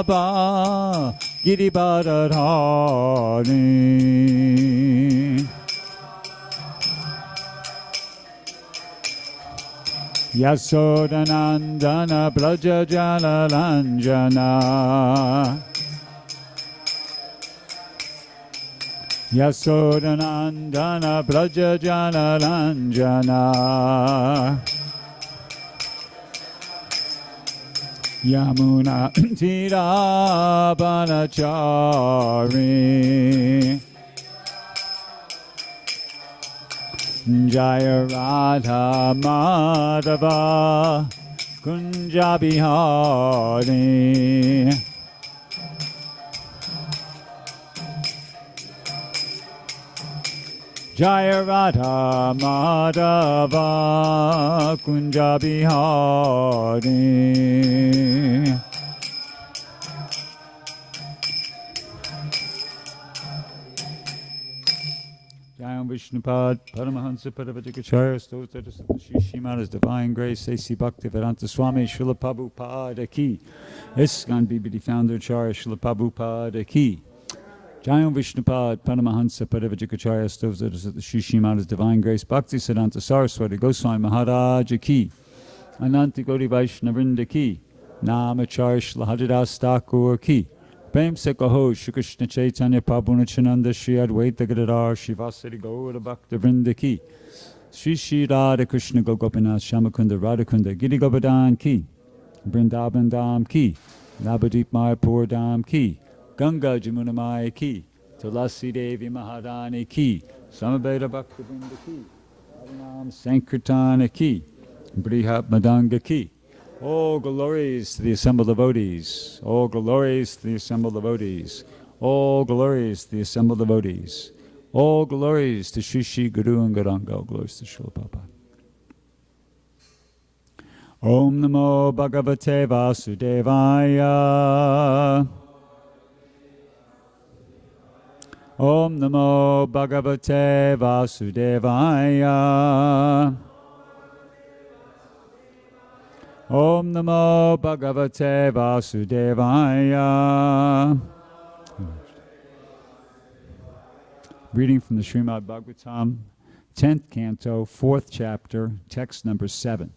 Vrindavan Giribharadhari Yasodanandana Braja Jalalanjana Yasodanandana Braja Jalalanjana Yamuna Tirabanachari Jaya Radha Madhava Kunja Bihari Jaya Radha Madhava Kunja Bihari Jayam Vishnupad Paramahansa Paravatikacharya Stota Shishimada's Divine Grace A.C. Bhaktivedanta Swami Srila Prabhupada Ki ISKCON BBD Founder Acharya Srila Prabhupada Ki Jayam Vishnupad Paramahansa Paravatikacharya Stota Shishimada's Divine Grace Bhakti Siddhanta Saraswati Goswami Maharaj Ki Ananti Gauri Vaishnavrinda Ki Namacharya Srila Haridas Thakur Ki Prem se kaho Shri Krishna Chaitanya Prabhu Nityananda Shri Advaita Gadadhar Shivasari Gaura Bhakta Vrinda Ki Shri Shri Radha Krishna Gopinath Shamakunda Radhakunda Giri Govardhan Ki Vrindavan Dham Ki Navadip Mayapur Dham Ki Ganga Jamuna Maya Ki Tulasi Devi Maharani Ki Samaveda Bhakta Vrinda Ki Harinam Sankirtana Ki Brihat Madanga Ki All glories to the assembled devotees. All glories to the assembled devotees. All glories to the assembled devotees. All glories to Shri Shri Guru and Gauranga. All glories to Srila Prabhupada. Om Namo Bhagavate Vasudevaya. Om Namo Bhagavate Vasudevaya. Om Namo Bhagavate Vasudevaya. Reading from the Srimad Bhagavatam, 10th canto, 4th chapter, text number 7.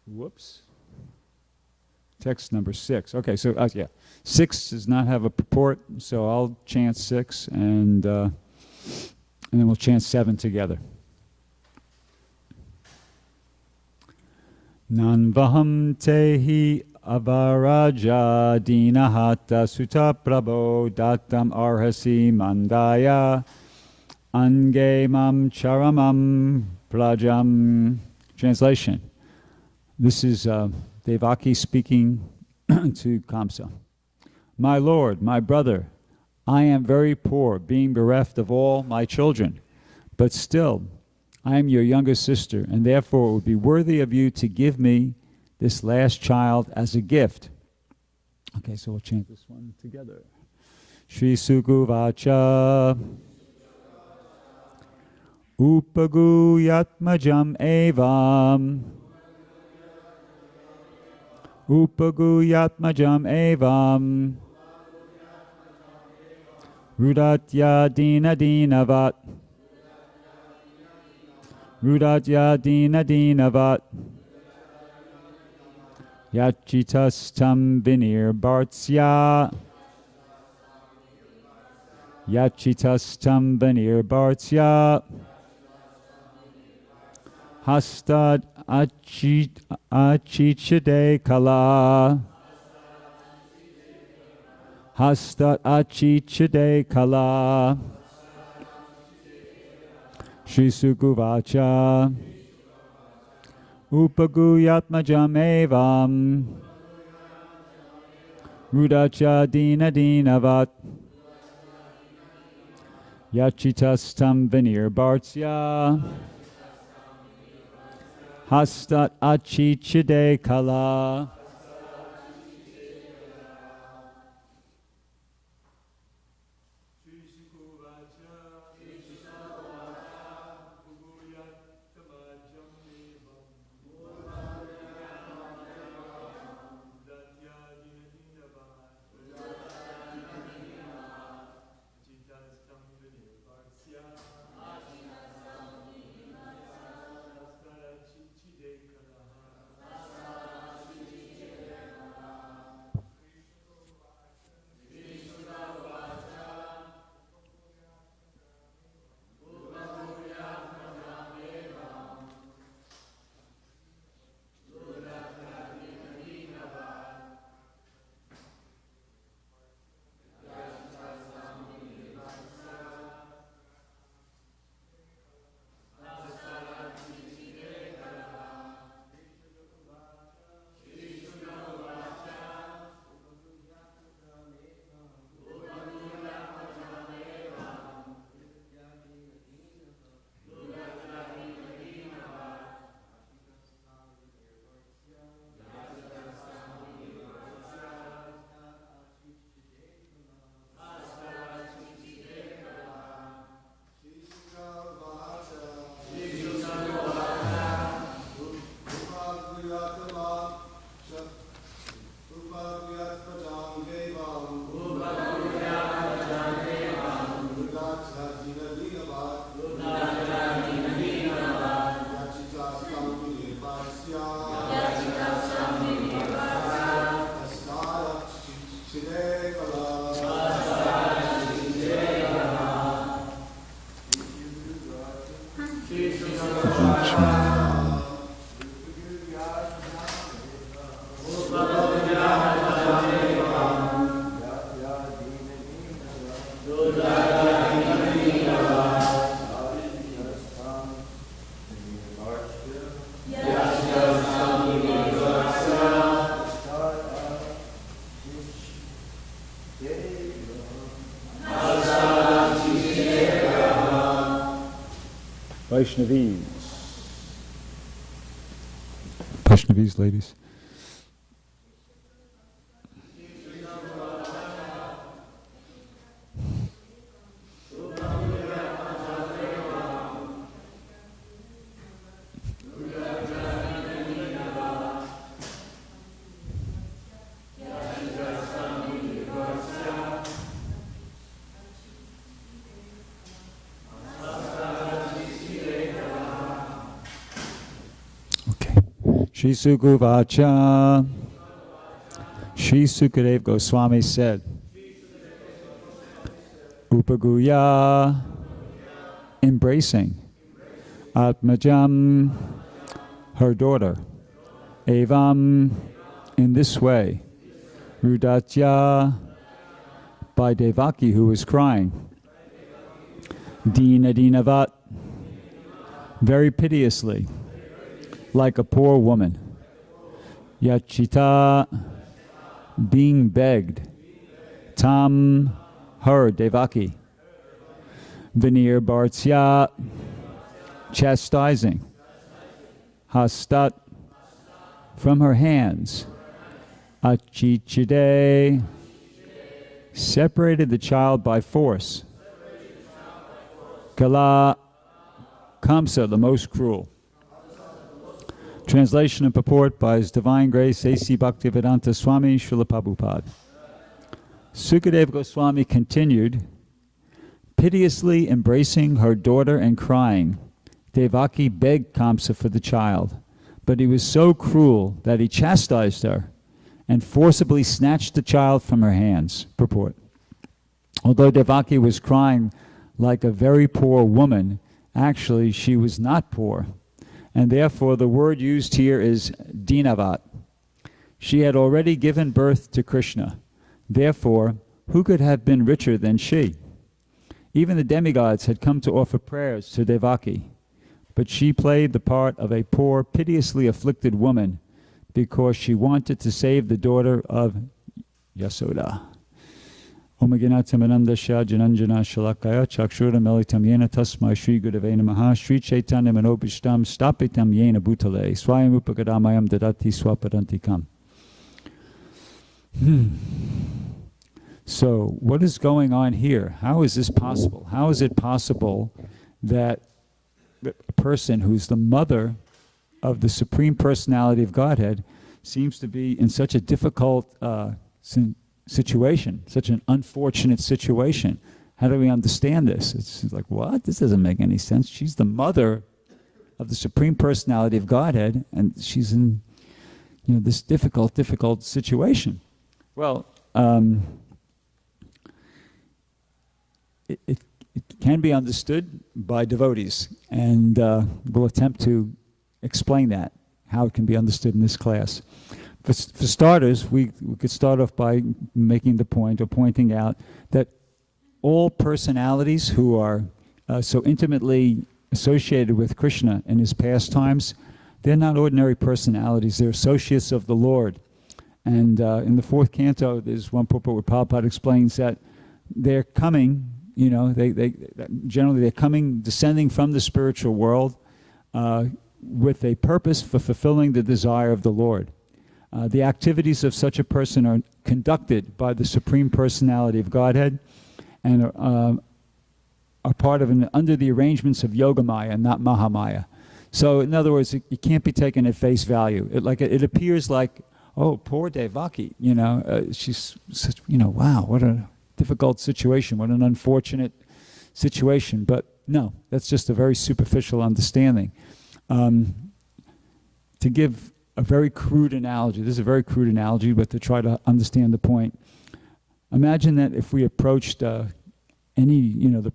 Whoops. Text number 6. Okay, so, 6 does not have a purport, so I'll chant 6, and then we'll chant 7 together. Nanvaham tehi avaraja dinahata sutta prabho datam arhasi mandaya ange mam charamam prajam. Translation. This is Devaki speaking to Kamsa. My lord, my brother, I am very poor, being bereft of all my children, but still I am your younger sister, and therefore it would be worthy of you to give me this last child as a gift. Okay, so we'll chant this one together. Shri Sukuvacha Upagu Yatmajam Evam Upagu Yatmajam Evam Rudatya Dina Dinavat Rudatya Dina Dinavat Yachitastam Vinir Bhartsya Yachitastam Vinir Bhartsya Hastad Achichade Kala Hastad Achichade Kala Shri Sukuvacha Upaguyatmajam Evam Rudacha Dina Dinavat Yachitastam Vinir Bhartsya Hastat Achichide Kala. Vaishnavis. Vaishnavis, ladies. Shri Sukuvacha, Shri Sukadev Goswami said, Upaguya, embracing, Atmajam, her daughter, Evam, in this way, Rudatya, by Devaki who was crying, Dina Dinavat, very piteously, like a poor woman. Yachita, being begged. Tam, her, Devaki. Vinir Bhartsya, chastising. Hastat, from her hands. Achichide, separated the child by force. Kala, Kamsa, the most cruel. Translation and purport by His Divine Grace A.C. Bhaktivedanta Swami Srila Prabhupada. Sukadeva Goswami continued, piteously embracing her daughter and crying, Devaki begged Kamsa for the child, but he was so cruel that he chastised her and forcibly snatched the child from her hands. Purport. Although Devaki was crying like a very poor woman, actually she was not poor. And therefore the word used here is dinavat. She had already given birth to Krishna. Therefore, who could have been richer than she? Even the demigods had come to offer prayers to Devaki, but she played the part of a poor, piteously afflicted woman because she wanted to save the daughter of Yasoda. Om Gyanatamanandasya Jananjana Shalakaya Chakshura Melitam Yena Tasmai Shri Gurave Namaha Shri Chaitanya Manobishtam Stapitam Yena Bhutale Swayam Upakadamayam Dadati Swapadantikam. So, what is going on here? How is this possible? How is it possible that a person who's the mother of the Supreme Personality of Godhead seems to be in such a difficult situation, such an unfortunate situation? How do we understand this? It's like, what? This doesn't make any sense. She's the mother of the Supreme Personality of Godhead, and she's in, this difficult situation. Well, it can be understood by devotees, and we'll attempt to explain that, how it can be understood in this class. For starters, we could start off by making the point or pointing out that all personalities who are so intimately associated with Krishna in his pastimes, they're not ordinary personalities, they're associates of the Lord. And in the fourth canto, there's one purport where Prabhupada explains that they're coming, they generally they're coming, descending from the spiritual world with a purpose for fulfilling the desire of the Lord. The activities of such a person are conducted by the Supreme Personality of Godhead and are part of under the arrangements of Yogamaya, not Mahamaya. So in other words, it can't be taken at face value. It appears like, oh, poor Devaki, she's such, wow, what a difficult situation, what an unfortunate situation. But no, that's just a very superficial understanding. To give a very crude analogy, this is a very crude analogy, but to try to understand the point, imagine that if we approached the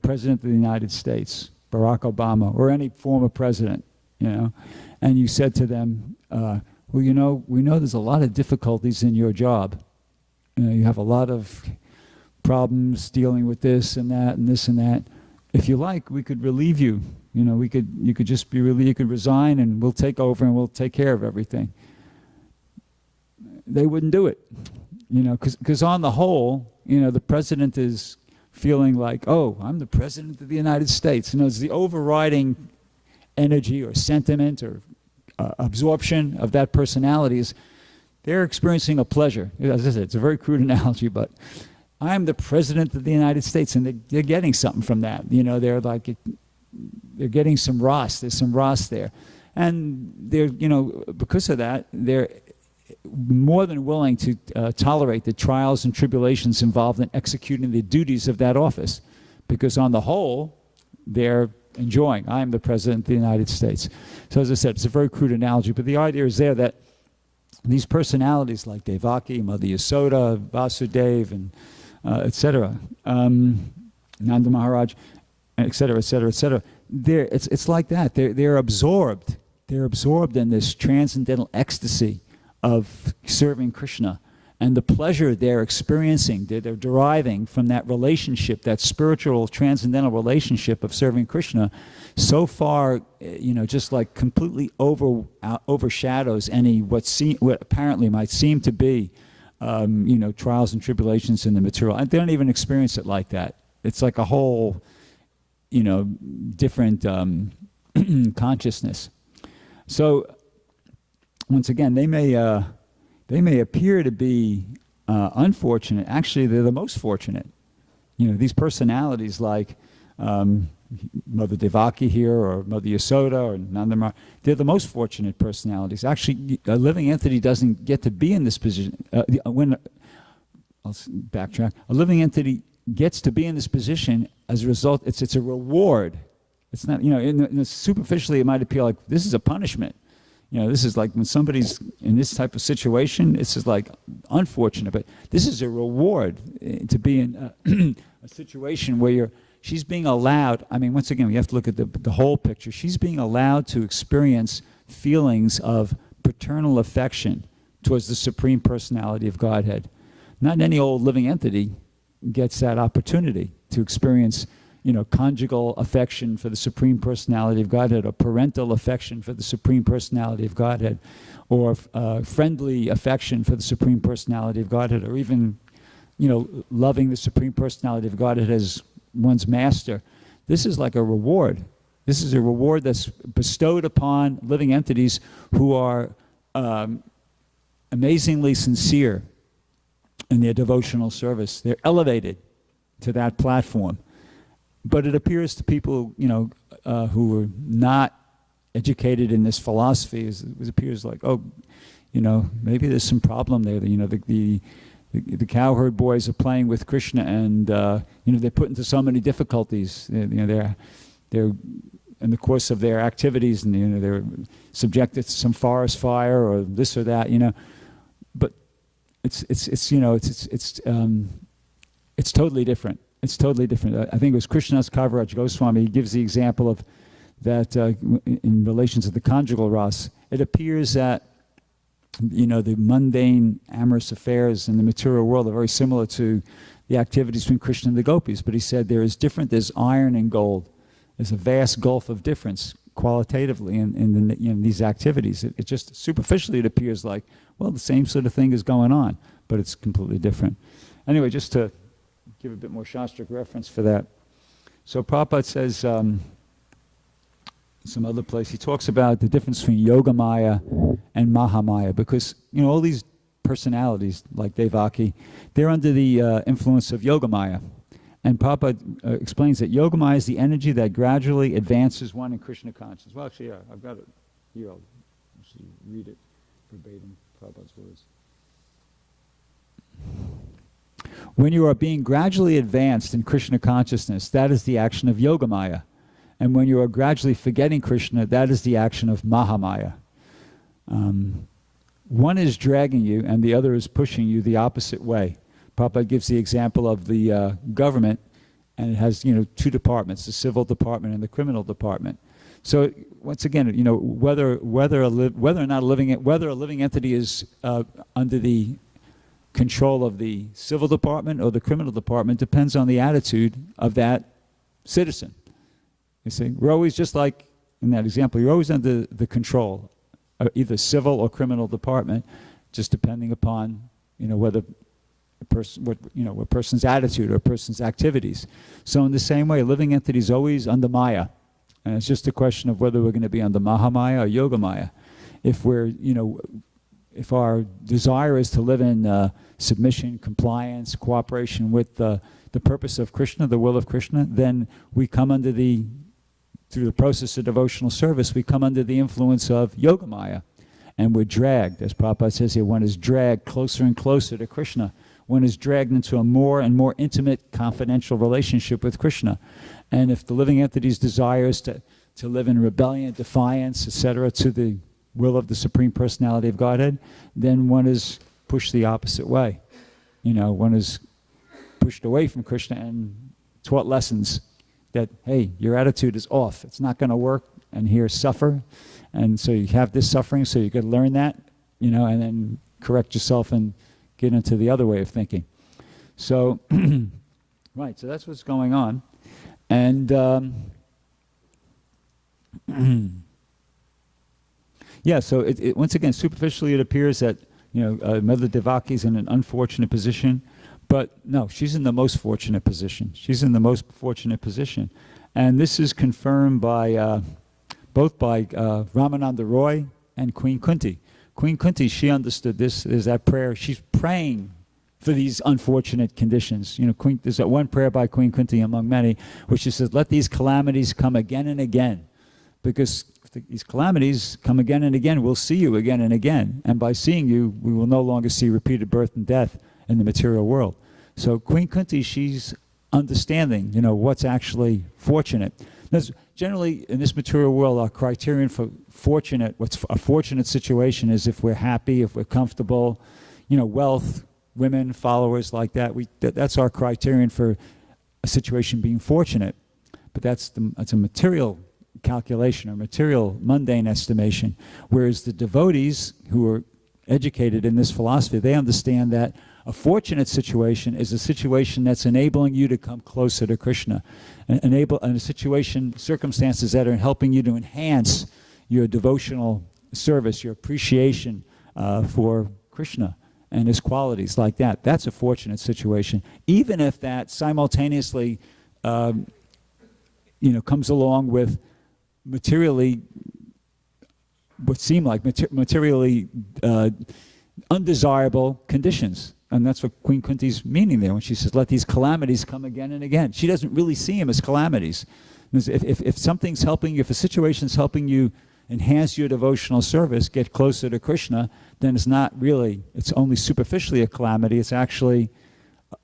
President of the United States, Barack Obama, or any former president, and you said to them, well, we know there's a lot of difficulties in your job. You have a lot of problems dealing with this and that and this and that. If you like, we could relieve you. You could just be you could resign and we'll take over and we'll take care of everything. They wouldn't do it, because on the whole, the president is feeling like, oh, I'm the president of the United States. It's the overriding energy or sentiment or absorption of that personality is they're experiencing a pleasure. As I said, it's a very crude analogy, but I'm the president of the United States, and they're getting something from that. They're getting some ras. There's some ras there, and they're because of that, they're more than willing to tolerate the trials and tribulations involved in executing the duties of that office, because on the whole, they're enjoying. I'm the president of the United States. So as I said, it's a very crude analogy, but the idea is there that these personalities like Devaki, Mother Yasoda, Vasudeva, and etc., Nanda Maharaj, etc., etc., etc. It's like that. They're absorbed. They're absorbed in this transcendental ecstasy of serving Krishna, and the pleasure they're experiencing, they're deriving from that relationship, that spiritual transcendental relationship of serving Krishna, so far, just like completely overshadows any what apparently might seem to be, trials and tribulations in the material. And they don't even experience it like that. It's like a whole, different consciousness. So, once again, they may appear to be unfortunate. Actually, they're the most fortunate. These personalities like Mother Devaki here, or Mother Yasoda, or Nanda Maharaj, they're the most fortunate personalities. Actually, a living entity doesn't get to be in this position. I'll backtrack. A living entity gets to be in this position as a result. It's a reward. It's not, superficially it might appear like this is a punishment. This is like when somebody's in this type of situation, this is like unfortunate, but this is a reward to be in a situation where she's being allowed. I mean, once again, we have to look at the whole picture. She's being allowed to experience feelings of paternal affection towards the Supreme Personality of Godhead. Not any old living entity gets that opportunity to experience conjugal affection for the Supreme Personality of Godhead, or parental affection for the Supreme Personality of Godhead, or friendly affection for the Supreme Personality of Godhead, or even, loving the Supreme Personality of Godhead as one's master. This is like a reward. This is a reward that's bestowed upon living entities who are amazingly sincere in their devotional service. They're elevated to that platform. But it appears to people, who are not educated in this philosophy, it appears like, maybe there's some problem there. The cowherd boys are playing with Krishna, and they're put into so many difficulties. They're in the course of their activities, and they're subjected to some forest fire or this or that. But it's totally different. It's totally different. I think it was Krishnadas Kaviraj Goswami. He gives the example of that in relation to the conjugal ras. It appears that the mundane amorous affairs in the material world are very similar to the activities between Krishna and the gopis. But he said there's iron and gold. There's a vast gulf of difference qualitatively in these activities. It just superficially it appears like, well, the same sort of thing is going on, but it's completely different. Anyway, just to give a bit more Shastric reference for that. So Prabhupada says, some other place, he talks about the difference between Yogamaya and Mahamaya, because, all these personalities, like Devaki, they're under the influence of Yogamaya. And Prabhupada explains that Yogamaya is the energy that gradually advances one in Krishna consciousness. Well, actually, yeah, I've got it here. I'll actually read it verbatim, Prabhupada's words. When you are being gradually advanced in Krishna consciousness, that is the action of Yogamaya. And when you are gradually forgetting Krishna, that is the action of Mahamaya. One is dragging you and the other is pushing you the opposite way. Prabhupada gives the example of the government, and it has, two departments, the civil department and the criminal department. So once again, whether a living entity is under the control of the civil department or the criminal department depends on the attitude of that citizen. You see, we're always, just like in that example, you're always under the control of either civil or criminal department, just depending upon whether a person's attitude or a person's activities. So in the same way, a living entity is always under Maya, and it's just a question of whether we're going to be under Mahamaya or Yogamaya. If our desire is to live in submission, compliance, cooperation with the purpose of Krishna, the will of Krishna, then we come under through the process of devotional service, we come under the influence of Yogamaya, and we're dragged, as Prabhupada says here, one is dragged closer and closer to Krishna. One is dragged into a more and more intimate, confidential relationship with Krishna. And if the living entity's desire is to live in rebellion, defiance, etc., to the will of the Supreme Personality of Godhead, then one is pushed the opposite way. One is pushed away from Krishna and taught lessons that, hey, your attitude is off. It's not going to work, and here, suffer. And so you have this suffering, so you could learn that, and then correct yourself and get into the other way of thinking. So, right, so that's what's going on. And yeah, so once again, superficially it appears that Mother Devaki's in an unfortunate position, but no, she's in the most fortunate position. She's in the most fortunate position, and this is confirmed by both by Ramananda Roy and Queen Kunti. Queen Kunti, she understood this. There's that prayer. She's praying for these unfortunate conditions. There's that one prayer by Queen Kunti among many, where she says, "Let these calamities come again and again, because if these calamities come again and again, we'll see you again and again. And by seeing you, we will no longer see repeated birth and death in the material world." So Queen Kunti, she's understanding, what's actually fortunate. Generally, in this material world, our criterion for what's a fortunate situation is if we're happy, if we're comfortable, wealth, women, followers like that. That's our criterion for a situation being fortunate. But that's a material calculation or material mundane estimation. Whereas the devotees who are educated in this philosophy, they understand that a fortunate situation is a situation that's enabling you to come closer to Krishna, and a situation, circumstances that are helping you to enhance your devotional service, your appreciation for Krishna and his qualities like that. That's a fortunate situation, even if that simultaneously comes along with materially what seem like materially undesirable conditions. And that's what Queen Kunti's meaning there when she says, "Let these calamities come again and again." She doesn't really see them as calamities. If something's helping you, if a situation's helping you enhance your devotional service, get closer to Krishna, then it's not really, it's only superficially a calamity. It's actually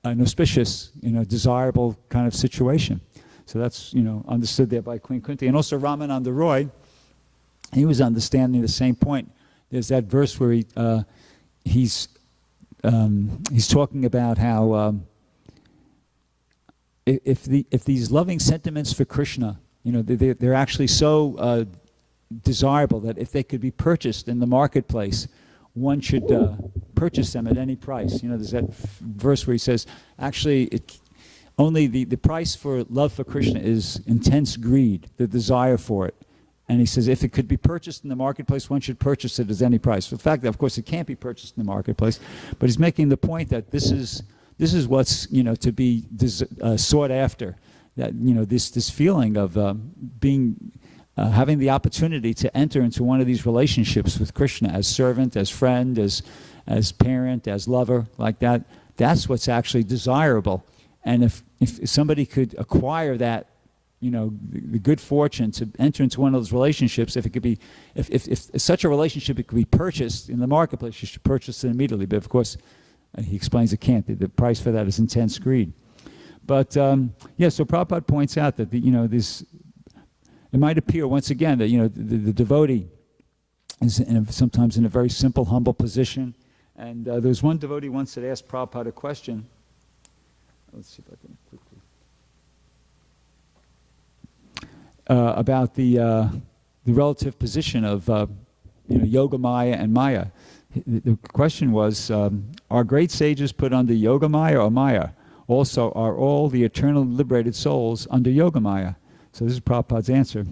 an auspicious, desirable kind of situation. So that's, understood there by Queen Kunti. And also Ramananda Roy, he was understanding the same point. There's that verse where he's talking about how if these loving sentiments for Krishna, they're actually so desirable that if they could be purchased in the marketplace, one should purchase them at any price. There's that verse where he says, actually, only the price for love for Krishna is intense greed, the desire for it. And he says, if it could be purchased in the marketplace, one should purchase it at any price. The fact that, of course, it can't be purchased in the marketplace, but he's making the point that this is what's to be sought after. That this feeling of having the opportunity to enter into one of these relationships with Krishna as servant, as friend, as parent, as lover, like that. That's what's actually desirable. And if somebody could acquire that, the good fortune to enter into one of those relationships, if such a relationship it could be purchased in the marketplace, you should purchase it immediately. But of course, He explains it can't. The price for that is intense greed. But so Prabhupada points out that this, it might appear once again that the devotee is sometimes in a very simple, humble position. And there was one devotee once that asked Prabhupada a question. Let's see if I can quickly. About the relative position of Yoga Maya and Maya. The question was, are great sages put under Yoga Maya or Maya? Also, are all the eternal liberated souls under Yoga Maya? So this is Prabhupada's answer.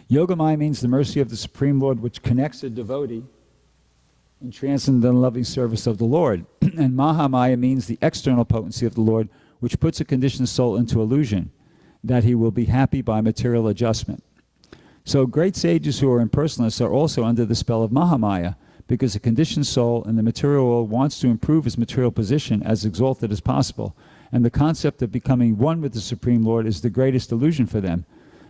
Yoga Maya means the mercy of the Supreme Lord which connects a devotee in transcendental loving service of the Lord. And Mahamaya means the external potency of the Lord which puts a conditioned soul into illusion, that he will be happy by material adjustment. So great sages who are impersonalists are also under the spell of Mahamaya, because a conditioned soul in the material world wants to improve his material position as exalted as possible, and the concept of becoming one with the Supreme Lord is the greatest illusion for them,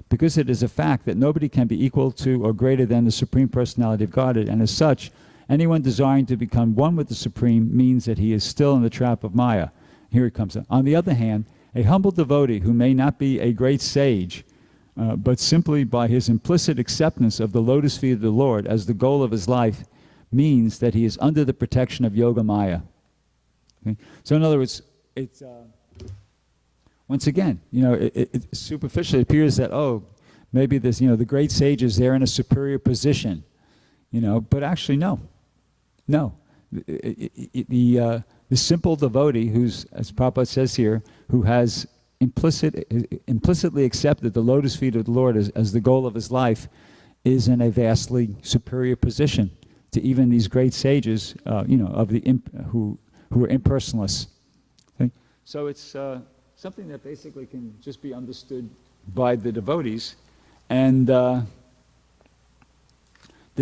because it is a fact that nobody can be equal to or greater than the Supreme Personality of Godhead, and as such, anyone desiring to become one with the Supreme means that he is still in the trap of Maya. Here it comes. On the other hand, a humble devotee who may not be a great sage, but simply by his implicit acceptance of the lotus feet of the Lord as the goal of his life, means that he is under the protection of Yoga Maya. Okay? So in other words, it's once again, it superficially appears that, maybe this, the great sages, they're in a superior position, but actually no. The simple devotee who's, as Prabhupada says here, who has implicitly accepted the lotus feet of the Lord as the goal of his life, is in a vastly superior position to even these great sages, who are impersonalists. Okay? So it's something that basically can just be understood by the devotees, and the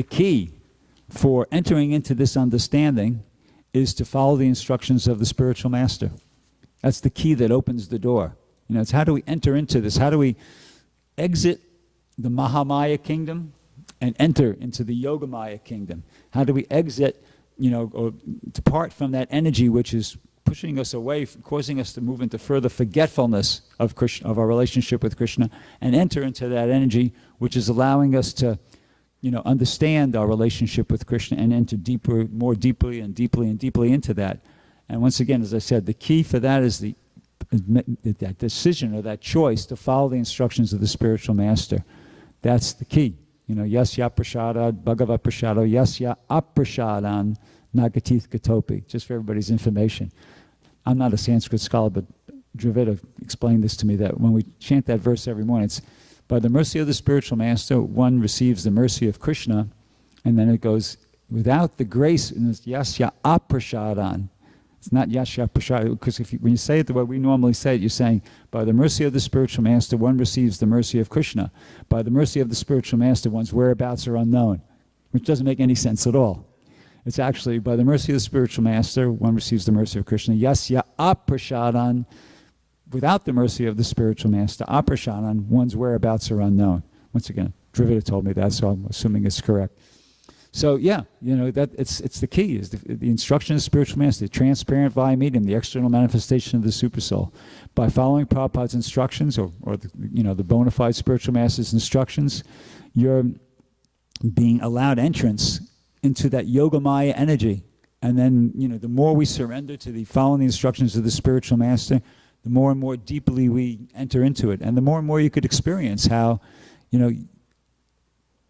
key for entering into this understanding is to follow the instructions of the spiritual master. That's the key that opens the door. It's how do we enter into this? How do we exit the Mahamaya kingdom and enter into the Yogamaya kingdom? How do we exit, or depart from that energy which is pushing us away, causing us to move into further forgetfulness of Krishna, of our relationship with Krishna, and enter into that energy which is allowing us to, understand our relationship with Krishna and enter deeper, more deeply and deeply and deeply into that. And once again, as I said, the key for that is that decision or that choice to follow the instructions of the spiritual master. That's the key. Yasya prasada, bhagavat prasado, yasya aprasadan nagatith gatopi. Just for everybody's information. I'm not a Sanskrit scholar, but Dravida explained this to me, that when we chant that verse every morning, it's by the mercy of the spiritual master, one receives the mercy of Krishna, and then it goes, without the grace, and it's yasya aprasadan. It's not yasya prasada, because when you say it the way we normally say it, you're saying, by the mercy of the spiritual master, one receives the mercy of Krishna. By the mercy of the spiritual master, one's whereabouts are unknown, which doesn't make any sense at all. It's actually, by the mercy of the spiritual master, one receives the mercy of Krishna. Yasya aprasadan, without the mercy of the spiritual master, aprasadan, one's whereabouts are unknown. Once again, Dravida told me that, so I'm assuming it's correct. So that it's the key, is the instruction of the spiritual master, the transparent via medium, the external manifestation of the supersoul. By following Prabhupada's instructions, or the bona fide spiritual master's instructions, you're being allowed entrance into that Yogamaya energy. And then, the more we surrender to the following the instructions of the spiritual master, the more and more deeply we enter into it. And the more you could experience how,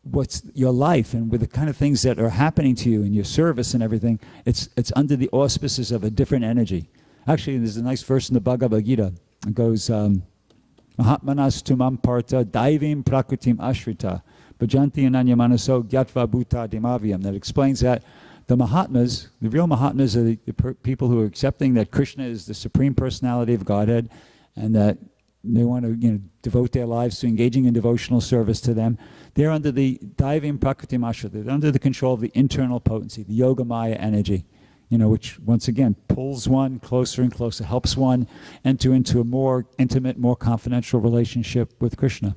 what's your life and with the kind of things that are happening to you in your service and everything, it's under the auspices of a different energy. Actually, there's a nice verse in the Bhagavad Gita. It goes, Mahatmanas tumam parta daivim prakritim ashrita bhajanti ananya manaso gyatva bhuta dimavyam. That explains that the Mahatmas, the real Mahatmas, are the people who are accepting that Krishna is the Supreme Personality of Godhead, and that they want to devote their lives to engaging in devotional service to them. They're under the Daivim Prakriti Masha. They're under the control of the internal potency, the Yoga Maya energy, which once again pulls one closer and closer, helps one enter into a more intimate, more confidential relationship with Krishna.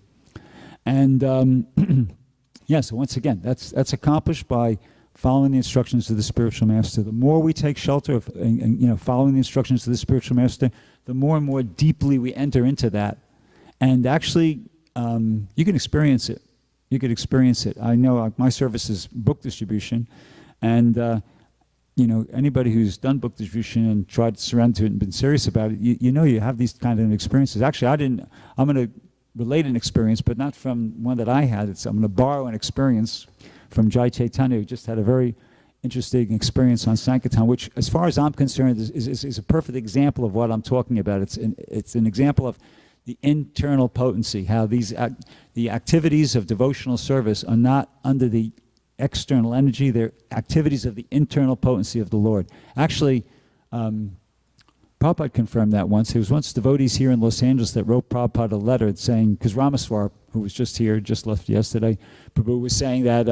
And so once again, that's accomplished by following the instructions of the spiritual master. The more we take shelter of, and following the instructions of the spiritual master, the more and more deeply we enter into that. And actually, you can experience it. You could experience it. I know my service is book distribution, and anybody who's done book distribution and tried to surrender to it and been serious about it, you have these kind of experiences. Actually, I'm going to relate an experience, but not from one that I had. I'm going to borrow an experience from Jai Chaitanya, who just had a very interesting experience on Sankirtan, which, as far as I'm concerned, is a perfect example of what I'm talking about. It's an example of the internal potency, how the activities of devotional service are not under the external energy, they're activities of the internal potency of the Lord. Actually, Prabhupada confirmed that once. There was once devotees here in Los Angeles that wrote Prabhupada a letter saying, because Ramaswar, who was just here, just left yesterday, Prabhu was saying that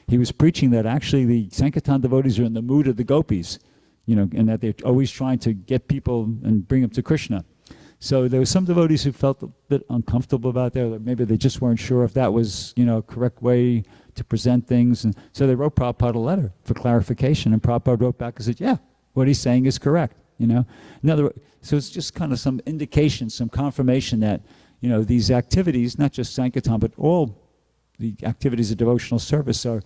he was preaching that actually the Sankirtan devotees are in the mood of the gopis, and that they're always trying to get people and bring them to Krishna. So there were some devotees who felt a bit uncomfortable about that, or maybe they just weren't sure if that was, a correct way to present things. And so they wrote Prabhupada a letter for clarification, and Prabhupada wrote back and said, yeah, what he's saying is correct, In other words, so it's just kind of some indication, some confirmation that, these activities, not just Sankirtan, but all the activities of devotional service are,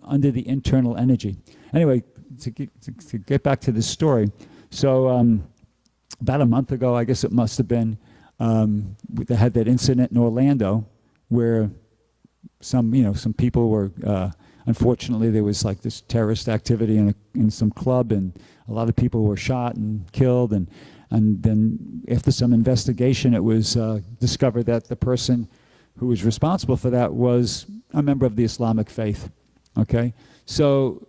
under the internal energy. Anyway, to get back to this story, so about a month ago, I guess it must have been, they had that incident in Orlando where some people were, unfortunately, there was like this terrorist activity in some club, and a lot of people were shot and killed, and then after some investigation, it was discovered that the person who was responsible for that was a member of the Islamic faith. Okay, so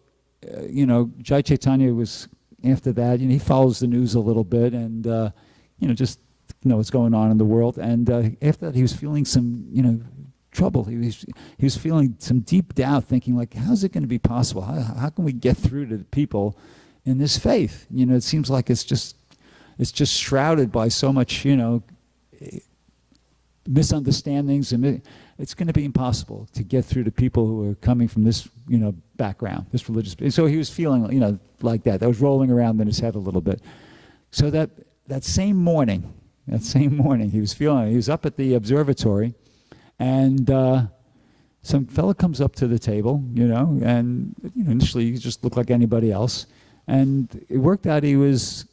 Jai Chaitanya was, after that, he follows the news a little bit, and just what's going on in the world. And after that, he was feeling some trouble. He was feeling some deep doubt, thinking like, how's it going to be possible? How can we get through to the people in this faith? It seems like it's just shrouded by so much misunderstandings, and it's going to be impossible to get through to people who are coming from this background, this religious. And so he was feeling like that. That was rolling around in his head a little bit. So that same morning, he was up at the observatory, and some fella comes up to the table, and initially he just looked like anybody else, and it worked out he was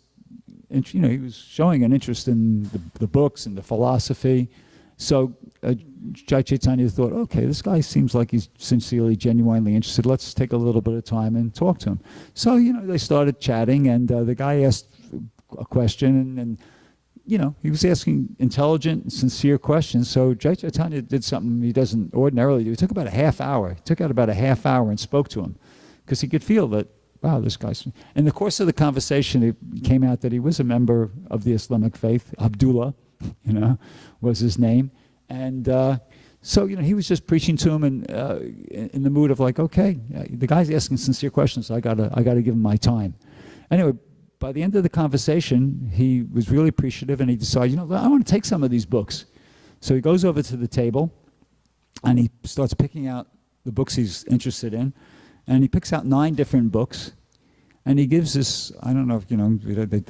showing an interest in the books and the philosophy. So Jai Chaitanya thought, okay, this guy seems like he's sincerely, genuinely interested. Let's take a little bit of time and talk to him. So, they started chatting, and the guy asked a question, and he was asking intelligent, sincere questions. So Jai Chaitanya did something he doesn't ordinarily do. He took about a half hour. He took out about a half hour and spoke to him, because he could feel that, wow, this guy's... In the course of the conversation, it came out that he was a member of the Islamic faith. Abdullah, was his name. And so, he was just preaching to him, and in the mood of like, okay, the guy's asking sincere questions, so I gotta give him my time. Anyway, by the end of the conversation, he was really appreciative, and he decided, I want to take some of these books. So he goes over to the table, and he starts picking out the books he's interested in, and he picks out 9 different books, and he gives this, I don't know if,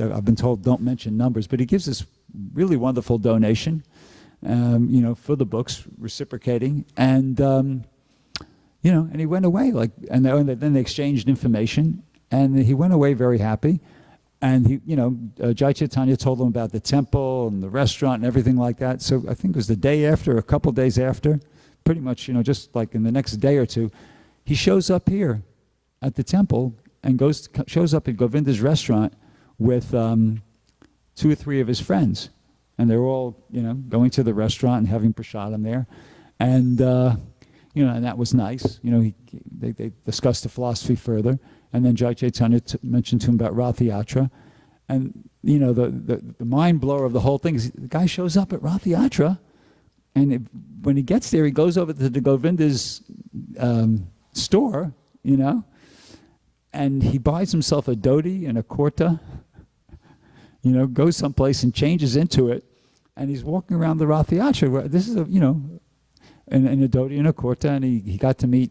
I've been told don't mention numbers, but he gives this really wonderful donation, for the books, reciprocating, and, and he went away, and then they exchanged information, and he went away very happy. And he, Jai Chaitanya told him about the temple and the restaurant and everything like that. So I think it was the day after, a couple days after, pretty much, just like in the next day or two, he shows up here at the temple and shows up at Govinda's restaurant with 2 or 3 of his friends, and they're all going to the restaurant and having prasadam there, and and that was nice. They discussed the philosophy further. And then Jai Chaitanya mentioned to him about Rath Yatra. And, the mind blower of the whole thing is the guy shows up at Rath Yatra, and when he gets there, he goes over to the Govinda's store, and he buys himself a dhoti and a kurta, goes someplace and changes into it, and he's walking around the Rath Yatra. This is in a dhoti and a kurta, and he got to meet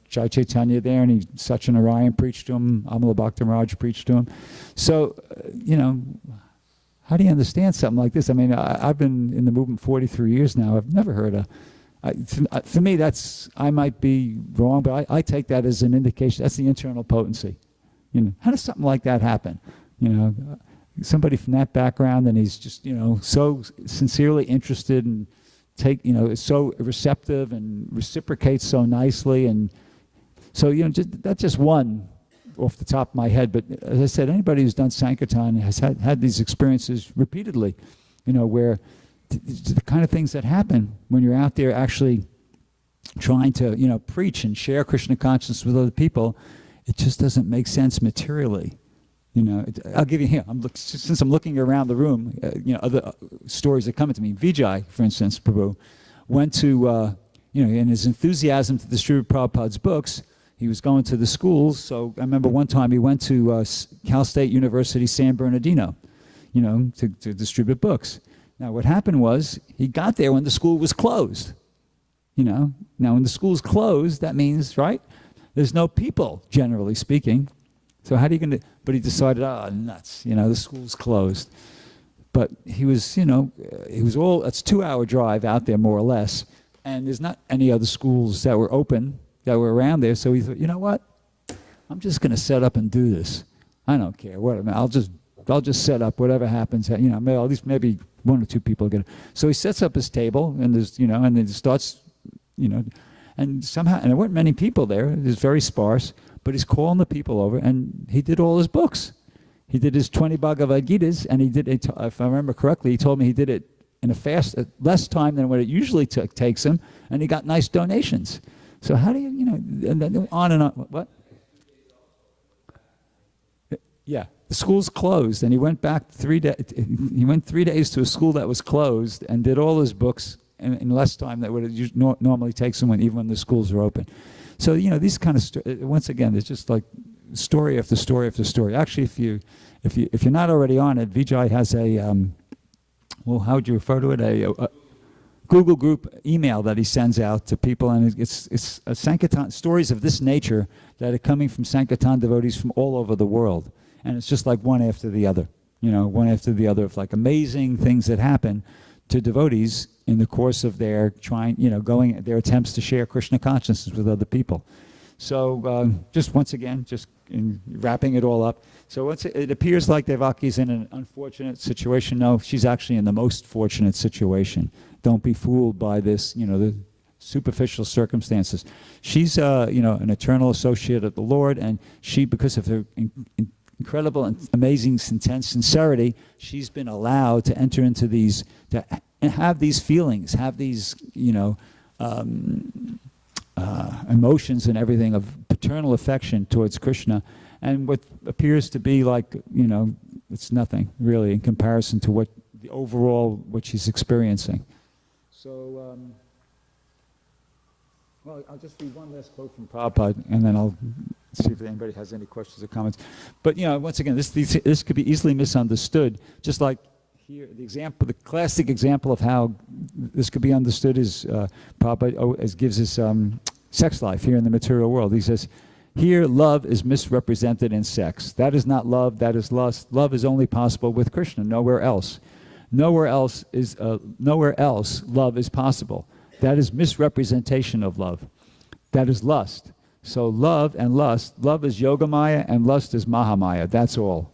Jai Chaitanya there, and Satyanarayan preached to him, Amala Bhakta Maharaj preached to him. So, how do you understand something like this? I mean, I've been in the movement 43 years now. I've never heard for me, I might be wrong, but I take that as an indication. That's the internal potency. How does something like that happen? Somebody from that background, and he's just, so sincerely interested and is so receptive and reciprocates so nicely. And so, that's just one off the top of my head. But as I said, anybody who's done Sankirtan has had these experiences repeatedly, where the kind of things that happen when you're out there actually trying to, preach and share Krishna consciousness with other people, it just doesn't make sense materially. I'll give you here. Since I'm looking around the room, other stories that come to me. Vijay, for instance, Prabhu, went to, in his enthusiasm to distribute Prabhupada's books, he was going to the schools. So I remember one time he went to Cal State University San Bernardino, to distribute books. Now what happened was he got there when the school was closed. Now when the school's closed, that means, right, there's no people, generally speaking. So how are you going to, but he decided, nuts, the school's closed. But he was, it's a 2-hour drive out there more or less, and there's not any other schools that were open, that were around there. So he thought, you know what, I'm just going to set up and do this. I don't care what, I'll just set up whatever happens, at least maybe 1 or 2 people get it. So he sets up his table, and there's, and then he starts, and somehow, and there weren't many people there, it was very sparse, but he's calling the people over, and he did all his books. He did his 20 Bhagavad Gitas, and he did it, if I remember correctly, he told me he did it in less time than what it usually takes him, and he got nice donations. So how do you, and then on and on, what? Yeah, the school's closed, and he went back 3 days. He went 3 days to a school that was closed and did all his books in less time than what it normally takes him even when the schools are open. So these kind of once again, there's just like story after story after story. Actually, if you're not already on it, Vijay has a how would you refer to it? A Google group email that he sends out to people, and it's a Sankirtan stories of this nature that are coming from Sankirtan devotees from all over the world, and it's just like one after the other, one after the other of like amazing things that happen to devotees in the course of their their attempts to share Krishna consciousness with other people. So just once again, just in wrapping it all up. So it appears like Devaki's in an unfortunate situation. No, she's actually in the most fortunate situation. Don't be fooled by this, the superficial circumstances. She's, an eternal associate of the Lord, and she, because of her incredible and amazing, intense sincerity, she's been allowed to enter into these, to have these feelings, have these, emotions and everything of paternal affection towards Krishna, and what appears to be like, it's nothing really in comparison to what the overall, what she's experiencing. So, well, I'll just read one last quote from Prabhupada, and then I'll see if anybody has any questions or comments. But once again, this could be easily misunderstood. Just like here, the classic example of how this could be understood is Prabhupada gives us sex life here in the material world. He says, here love is misrepresented in sex. That is not love. That is lust. Love is only possible with Krishna. Nowhere else. Nowhere else love is possible. That is misrepresentation of love. That is lust. So love and lust, love is Yogamaya and lust is Mahamaya. That's all.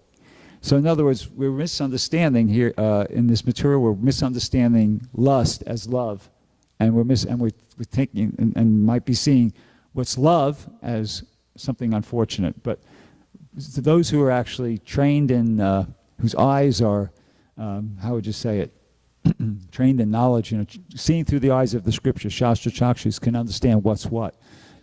So in other words, we're misunderstanding here in this material. We're misunderstanding lust as love, and we're thinking and might be seeing what's love as something unfortunate. But to those who are actually trained in, whose eyes are, how would you say it? Trained in knowledge, seeing through the eyes of the scripture, Shastra Chakshus can understand what's what.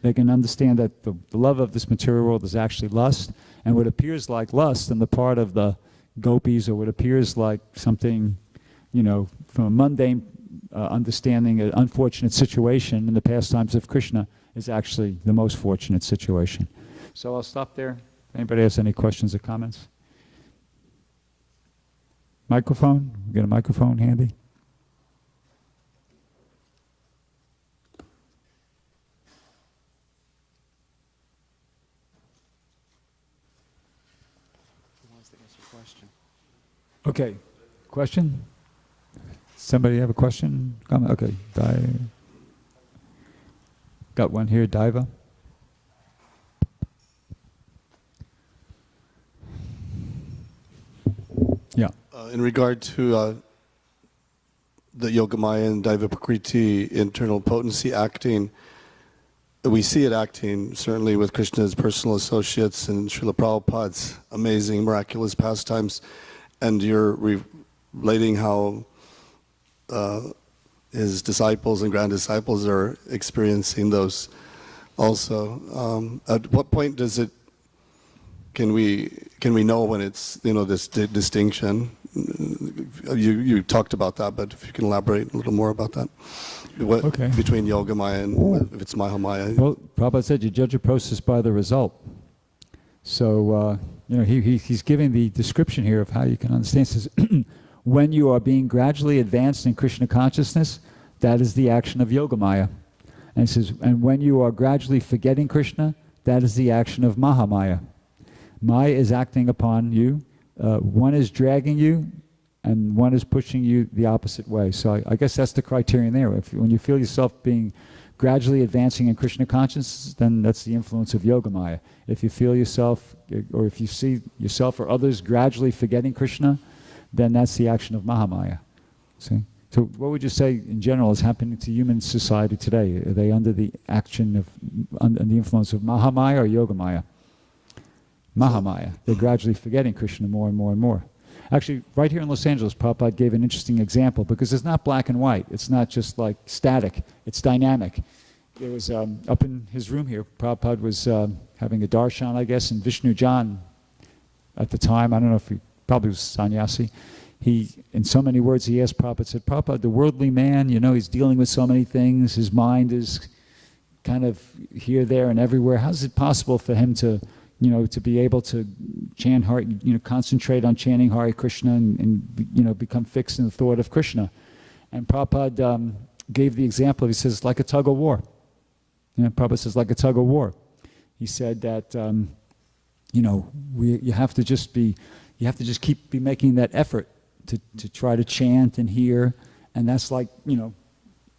They can understand that the love of this material world is actually lust, and what appears like lust on the part of the gopis, or what appears like something, from a mundane understanding, an unfortunate situation in the pastimes of Krishna, is actually the most fortunate situation. So I'll stop there. If anybody has any questions or comments? Microphone? We got a microphone handy? think it's a question. Okay, question? Somebody have a question? Comment? Okay, got one here, Diva. Yeah. In regard to the Yogamaya and Daiva Prakriti internal potency acting, we see it acting certainly with Krishna's personal associates and Srila Prabhupada's amazing, miraculous pastimes. And you're relating how his disciples and grand disciples are experiencing those also. At what point does it, can we know when it's, this distinction? You talked about that, but if you can elaborate a little more about that. Okay. Between Yogamaya and if it's Mahamaya. Well, Prabhupada said you judge a process by the result. So, he's giving the description here of how you can understand. He says, when you are being gradually advanced in Krishna consciousness, that is the action of Yogamaya. And he says, and when you are gradually forgetting Krishna, that is the action of Mahamaya. Maya is acting upon you. One is dragging you, and one is pushing you the opposite way. So I guess that's the criterion there. When you feel yourself being gradually advancing in Krishna consciousness, then that's the influence of Yogamaya. If you feel yourself, or if you see yourself or others gradually forgetting Krishna, then that's the action of Mahamaya. See? So what would you say in general is happening to human society today? Are they under the action of, under the influence of Mahamaya or Yogamaya? Mahamaya. They're gradually forgetting Krishna more and more and more. Actually, right here in Los Angeles, Prabhupada gave an interesting example because it's not black and white. It's not just like static. It's dynamic. There was, up in his room here, Prabhupada was having a darshan, I guess, and Vishnu Jan at the time, I don't know if he probably was sannyasi. He, in so many words, he asked Prabhupada, said, Prabhupada, the worldly man, he's dealing with so many things. His mind is kind of here, there, and everywhere. How is it possible for him to to be able to chant Hare, concentrate on chanting Hare Krishna and become fixed in the thought of Krishna? And Prabhupada gave the example. He says it's like a tug of war. Prabhupada says like a tug of war. He said that you have to just keep making that effort to try to chant and hear, and that's like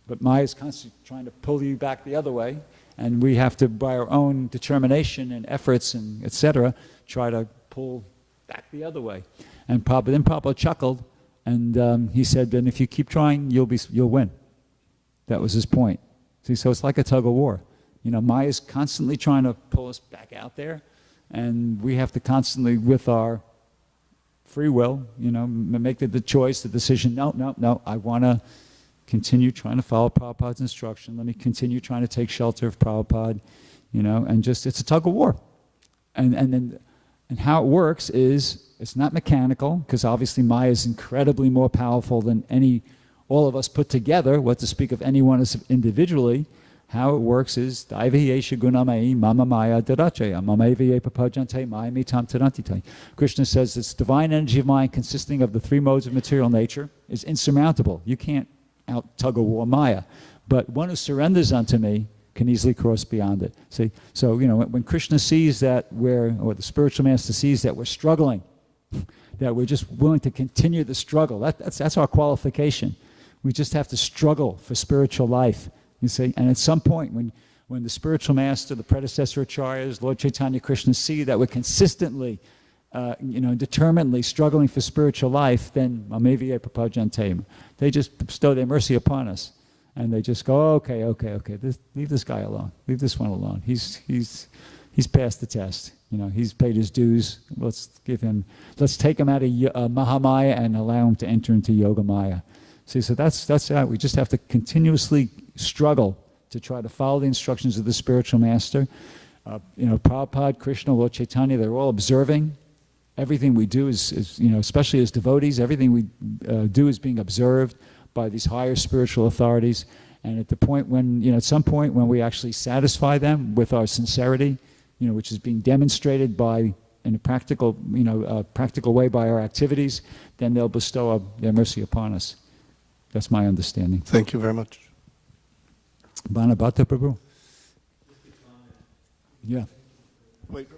but Maya's constantly trying to pull you back the other way. And we have to, by our own determination and efforts and etc., try to pull back the other way. And then Prabhupada chuckled, and he said, "Then if you keep trying, you'll win." That was his point. See, so it's like a tug of war. Maya's constantly trying to pull us back out there, and we have to constantly, with our free will, make the choice, the decision. No, I want to continue trying to follow Prabhupada's instruction. Let me continue trying to take shelter of Prabhupada, and just, it's a tug of war. And how it works is, it's not mechanical, because obviously Maya is incredibly more powerful than all of us put together, what to speak of anyone as individually. How it works is, Daiva gunamai mama maya darachaya, mamaevaye papajante maya mitam tarantite. Krishna says this divine energy of mind consisting of the three modes of material nature is insurmountable. You can't out tug of war Maya, but one who surrenders unto me can easily cross beyond it. See, so when Krishna sees that or the spiritual master sees that we're struggling, that we're just willing to continue the struggle. That's our qualification. We just have to struggle for spiritual life. You see, and at some point when the spiritual master, the predecessor acharyas, Lord Chaitanya Krishna see that we're consistently determinedly struggling for spiritual life, then they just bestow their mercy upon us, and they just go, okay, leave this guy alone, leave this one alone. He's passed the test. He's paid his dues. Let's take him out of Mahamaya and allow him to enter into Yogamaya. See, so that's how we just have to continuously struggle to try to follow the instructions of the spiritual master. Prabhupada, Krishna, Lord Chaitanya, they're all observing. Everything we do is especially as devotees, everything we do is being observed by these higher spiritual authorities. And at the point at some point when we actually satisfy them with our sincerity, which is being demonstrated in a practical way by our activities, then they'll bestow their mercy upon us. That's my understanding. Thank you very much. Bhrgupati Prabhu. Yeah. Wait.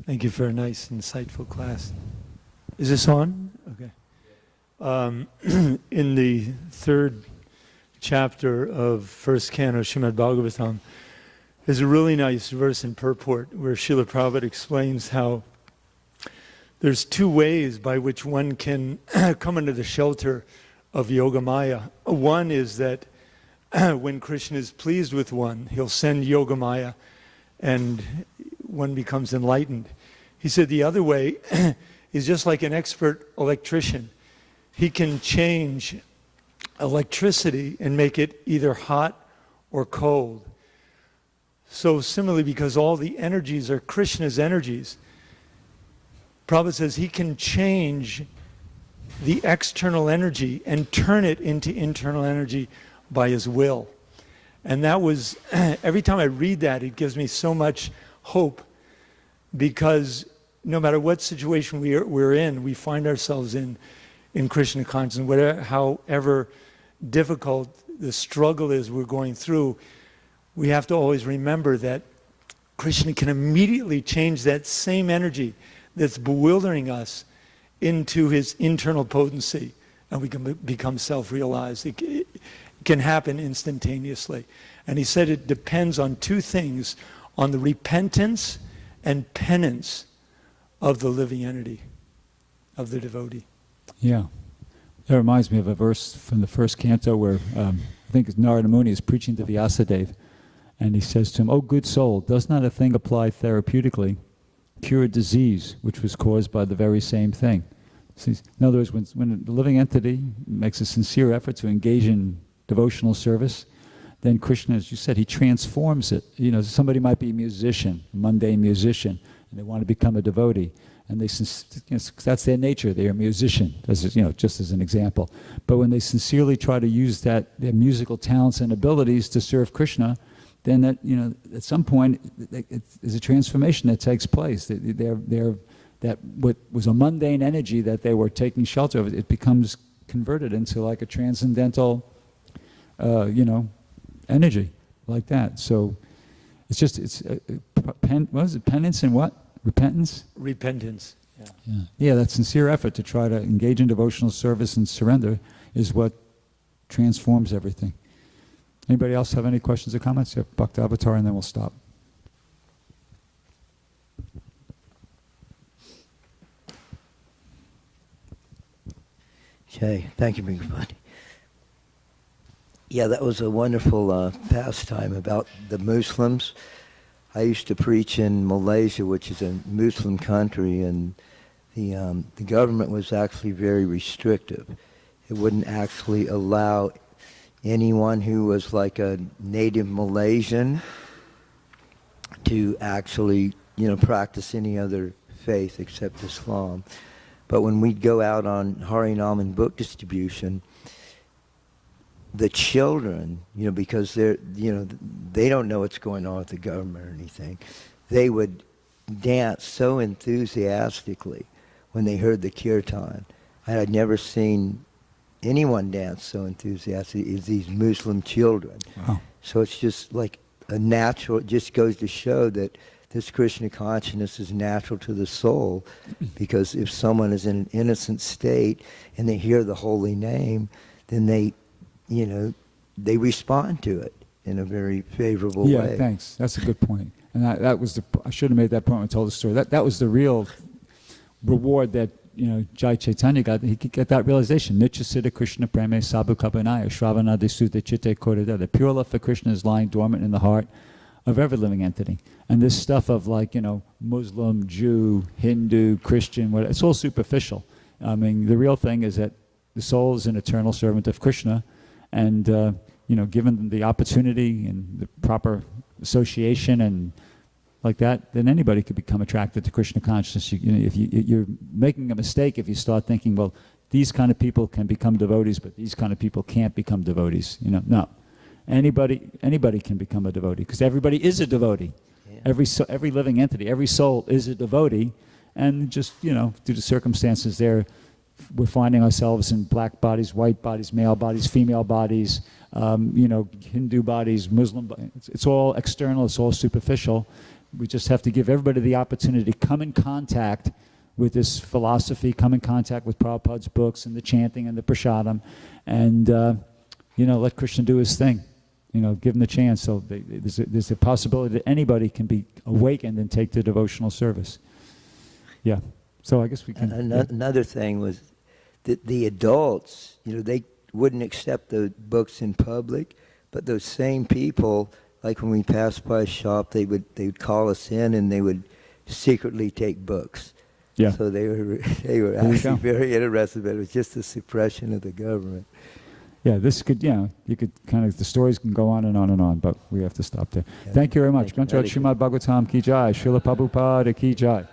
Thank you for a nice, insightful class. Is this on? Okay. In the third chapter of first canto Srimad Bhagavatam, there's a really nice verse in purport where Srila Prabhupada explains how there's two ways by which one can come under the shelter of Yogamaya. One is that when Krishna is pleased with one, he'll send Yogamaya and one becomes enlightened. He said the other way is just like an expert electrician. He can change electricity and make it either hot or cold. So similarly, because all the energies are Krishna's energies, Prabhupada says he can change the external energy and turn it into internal energy by his will. And that was, every time I read that, it gives me so much hope, because no matter what situation we're in, we find ourselves in Krishna consciousness, whatever, however difficult the struggle is we're going through, we have to always remember that Krishna can immediately change that same energy that's bewildering us into his internal potency, and we can become self-realized. It can happen instantaneously. And he said it depends on two things, on the repentance and penance of the living entity, of the devotee. Yeah. That reminds me of a verse from the first canto where I think it's Narada Muni is preaching to Vyasadeva, and he says to him, "O good soul, does not a thing apply therapeutically, cure a disease which was caused by the very same thing?" So in other words, when the living entity makes a sincere effort to engage in devotional service, then Krishna, as you said, he transforms it. You know, somebody might be a musician, a mundane musician, and they want to become a devotee. And they, that's their nature. They are a musician, just as an example. But when they sincerely try to use their musical talents and abilities to serve Krishna, then that, at some point, there's a transformation that takes place. That what was a mundane energy that they were taking shelter of, it becomes converted into like a transcendental, energy like that. So what is it? Penance and what? Repentance? Repentance, yeah. Yeah, that sincere effort to try to engage in devotional service and surrender is what transforms everything. Anybody else have any questions or comments? Yeah, Bhakti Avatar, and then we'll stop. Okay, thank you, Bhrgupati. Yeah, that was a wonderful pastime about the Muslims. I used to preach in Malaysia, which is a Muslim country, and the government was actually very restrictive. It wouldn't actually allow anyone who was like a native Malaysian to actually, practice any other faith except Islam. But when we'd go out on Harinam and book distribution, the children, because they don't know what's going on with the government or anything, they would dance so enthusiastically when they heard the kirtan. I had never seen anyone dance so enthusiastically as these Muslim children. Wow. So it's just like a natural, it just goes to show that this Krishna consciousness is natural to the soul, because if someone is in an innocent state and they hear the holy name, then they respond to it in a very favorable way. Yeah, thanks. That's a good point. And that was I should have made that point when I told the story. That was the real reward that Jai Chaitanya got. He could get that realization. Nitya Siddha Krishna Preme Sabhu Kabanaya Shravana Desutta Chitte Kodada. The pure love for Krishna is lying dormant in the heart of every living entity. And this stuff of Muslim, Jew, Hindu, Christian, it's all superficial. I mean, the real thing is that the soul is an eternal servant of Krishna, and given the opportunity and the proper association and like that, then anybody could become attracted to Krishna consciousness. If you're making a mistake if you start thinking, well, these kind of people can become devotees, but these kind of people can't become devotees. No, anybody can become a devotee, because everybody is a devotee. Yeah. Every living entity, every soul is a devotee, and just due to circumstances there, we're finding ourselves in black bodies, white bodies, male bodies, female bodies, Hindu bodies, Muslim bodies. It's all external, it's all superficial. We just have to give everybody the opportunity to come in contact with this philosophy, come in contact with Prabhupada's books and the chanting and the prasadam, and let Krishna do his thing. Give him the chance. So there's a possibility that anybody can be awakened and take the devotional service. Yeah. So I guess we can. Another thing was that the adults, they wouldn't accept the books in public, but those same people, like when we passed by a shop, they would call us in and they would secretly take books. Yeah. So they were actually very interested, but it was just the suppression of the government. Yeah, this could, you could the stories can go on and on and on, but we have to stop there. Yeah. Thank you very much. Thank you. Granthad Srimad Bhagavatam ki jai, Srila Prabhupada ki jai.